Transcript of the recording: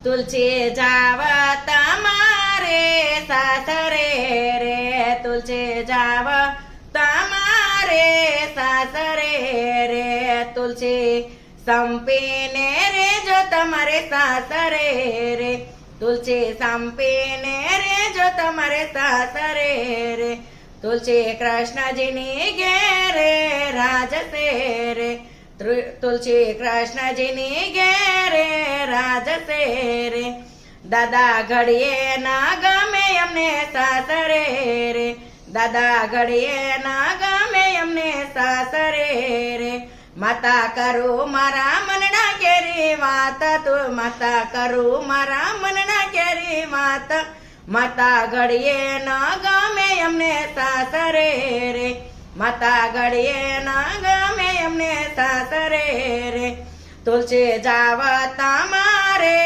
તુલસી જાવ તમારે સાસરે રે, તુલસી જાવ તમારે સાસરે રે, તુલસી સંપીને રે જો તમારે સાસરે રે, તુલસી સંપીને રે જો તમારે સાસરે રે, તુલસી કૃષ્ણજીની ઘેરે રાજસે રે, તુલસી કૃષ્ણજીની ઘેરે રાજસે રે, દાદા ઘડીએ ના ગમે અમને સાસરે રે, દાદા ઘડીએ ના ગમે અમને સાસરે રે, માતા કરું મારા મનના કેરી વાત, તું માતા કરું મારા મનના કેરી વાત, માતા ઘડીએ ના ગમે અમને સાસરે રે, માતા ઘડીએ ના ગમે અમને સાસરે રે, તુલસી જાવ તમારે